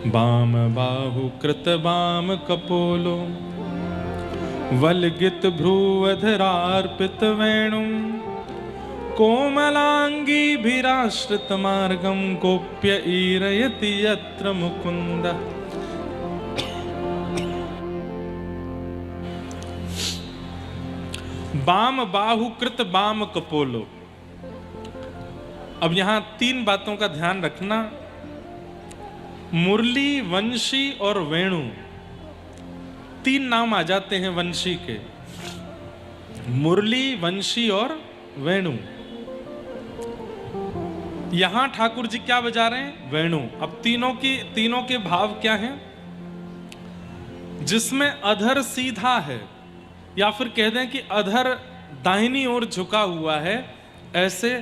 वाम बाहु कृत वाम कपोलो वलगित भ्रूअधरार्पित वेणुं कोमलांगी भीराश्रित मार्गम गोप्य ईरयति यत्र मुकुंद। वाम बाहु कृत वाम कपोलो। अब यहां तीन बातों का ध्यान रखना। मुरली, वंशी और वेणु, तीन नाम आ जाते हैं वंशी के। मुरली, वंशी और वेणु। यहां ठाकुर जी क्या बजा रहे हैं? वेणु। अब तीनों के भाव क्या हैं? जिसमें अधर सीधा है या फिर कह दें कि अधर दाहिनी ओर झुका हुआ है ऐसे,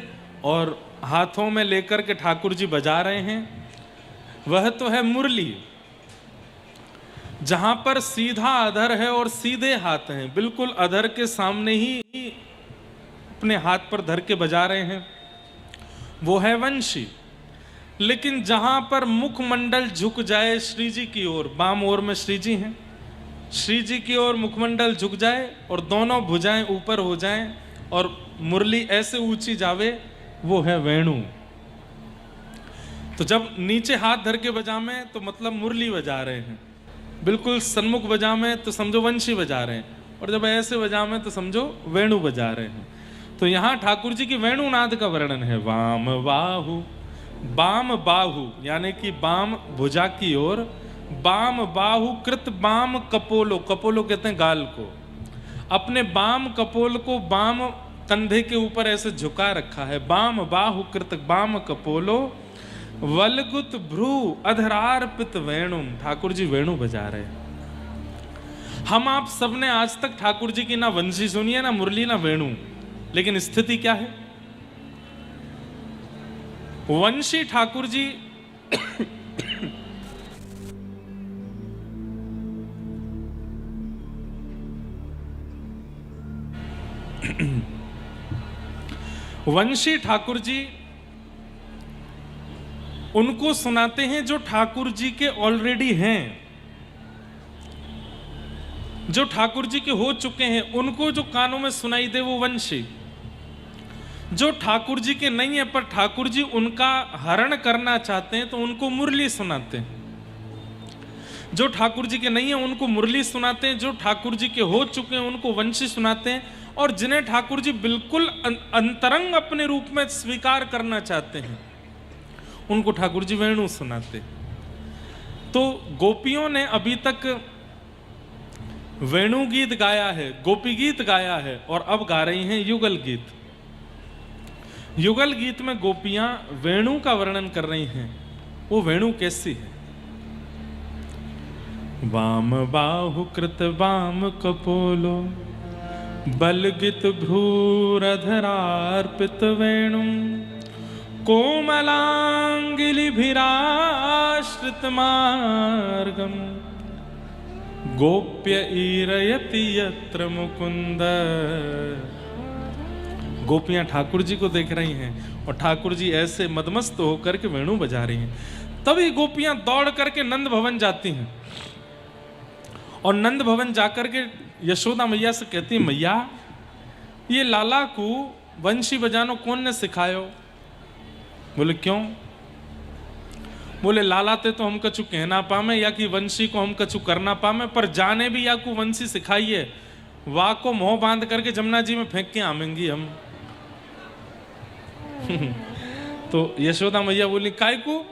और हाथों में लेकर के ठाकुर जी बजा रहे हैं, वह तो है मुरली। जहां पर सीधा अधर है और सीधे हाथ हैं, बिल्कुल अधर के सामने ही अपने हाथ पर धर के बजा रहे हैं, वो है वंशी। लेकिन जहां पर मुखमंडल झुक जाए श्री जी की ओर, बाम ओर में श्री जी हैं, श्री जी की ओर मुखमंडल झुक जाए और दोनों भुजाएं ऊपर हो जाएं और मुरली ऐसे ऊंची जावे, वो है वेणु। तो जब नीचे हाथ धर के बजामे तो मतलब मुरली बजा रहे हैं, बिल्कुल सन्मुख बजामे तो समझो वंशी बजा रहे हैं, और जब ऐसे बजामे तो समझो वेणु बजा रहे हैं। तो यहां ठाकुर जी की वेणुनाद का वर्णन है। वाम बाहु, बाम बाहु यानी कि बाम भुजा की ओर, बाम बाहु कृत बाम कपोलो, कपोलो कहते हैं गाल को, अपने बाम कपोल को बाम कंधे के ऊपर ऐसे झुका रखा है। बाम बाहु कृत बाम कपोलो वलगुत भ्रू अधरार्पित वेणुम। ठाकुर जी वेणु बजा रहे हैं। हम आप सबने आज तक ठाकुर जी की ना वंशी सुनी है, ना मुरली, ना वेणु, लेकिन स्थिति क्या है? वंशी ठाकुर जी वंशी ठाकुर जी उनको सुनाते हैं जो ठाकुर जी के ऑलरेडी हैं, जो ठाकुर जी के हो चुके हैं, उनको जो कानों में सुनाई दे वो वंशी। जो ठाकुर जी के नहीं है पर ठाकुर जी उनका हरण करना चाहते हैं तो उनको मुरली सुनाते हैं। जो ठाकुर जी के नहीं है उनको मुरली सुनाते हैं, जो ठाकुर जी के हो चुके हैं उनको वंशी सुनाते हैं, और जिन्हें ठाकुर जी बिल्कुल अंतरंग अपने रूप में स्वीकार करना चाहते हैं उनको ठाकुर जी वेणु सुनाते। तो गोपियों ने अभी तक वेणु गीत गाया है, गोपी गीत गाया है, और अब गा रही हैं युगल गीत। युगल गीत में गोपियां वेणु का वर्णन कर रही हैं। वो वेणु कैसी है? वाम बाहु कृत वाम कपोलो बलगित भ्रूरधरार्पित वेणुं कोमलांगिलिभिराश्रित मार्गम गोप्य ईरयति यत्र मुकुंद। गोपियां ठाकुर जी को देख रही हैं और ठाकुर जी ऐसे मदमस्त होकर के वेणु बजा रही हैं। तभी गोपियां दौड़ करके नंद भवन जाती हैं और नंद भवन जाकर के यशोदा मैया से कहती है, मैया ये लाला को वंशी बजानो कौन ने सिखायो? बोले क्यों? बोले लाला ते तो हम कछु कहना पामे या कि वंशी को हम कछु करना पामे, पर जाने भी या को वंशी सिखाइए, वाह को मोह बांध करके जमुना जी में फेंक के आमेंगी हम। तो यशोदा मैया बोली, काय को?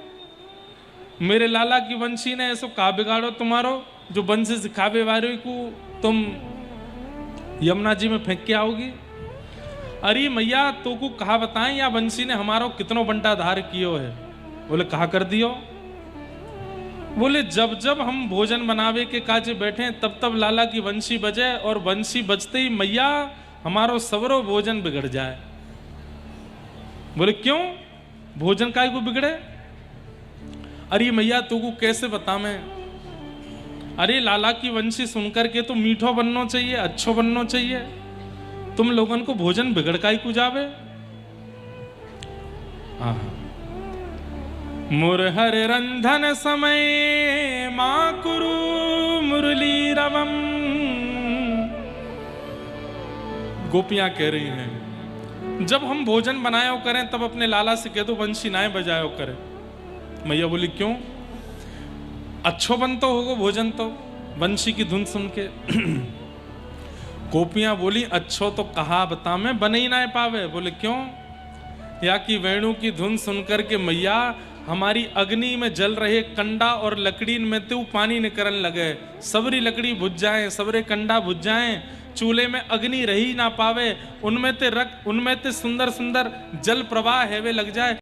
मेरे लाला की वंशी ने ऐसो का बिगाड़ो तुम्हारो, जो वंशी सिखावे वाले को तुम यमुना जी में फेंक के आओगी? अरे मैया तो को कहा बताएं, या वंशी ने हमारो कितनो बंटा धार कियो है? बोले कहा कर दियो? बोले जब जब हम भोजन बनावे के काजे बैठे तब तब लाला की वंशी बजे, और वंशी बजते ही मैया हमारो सवरो भोजन बिगड़ जाए। बोले क्यों? भोजन काय को बिगड़े? अरे मैया तू को कैसे बता मैं? अरे लाला की वंशी सुनकर के तो मीठो बनना चाहिए, अच्छो बनना चाहिए, तुम लोगन को भोजन बिगड़ का ही को जावे। मुरहर रंधन समय माँ कुरु मुरली रवम। गोपियां कह रही हैं जब हम भोजन बनाया करें तब अपने लाला से कह दो बंशी नाए बजाया करे। मैया बोली क्यों? अच्छो बनतो होगो भोजन तो बंशी की धुन सुन के। गोपियां बोली अच्छो तो कहा बता में बन ही ना पावे। बोले क्यों? या कि वेणु की धुन सुनकर के मैया हमारी अग्नि में जल रहे कंडा और लकड़ी में तो पानी निकलने लगे, सबरी लकड़ी बुझ जाए, सबरे कंडा बुझ जाए, चूल्हे में अग्नि रही ना पावे, उनमें ते सुंदर सुंदर जल प्रवाह है वे लग जाए।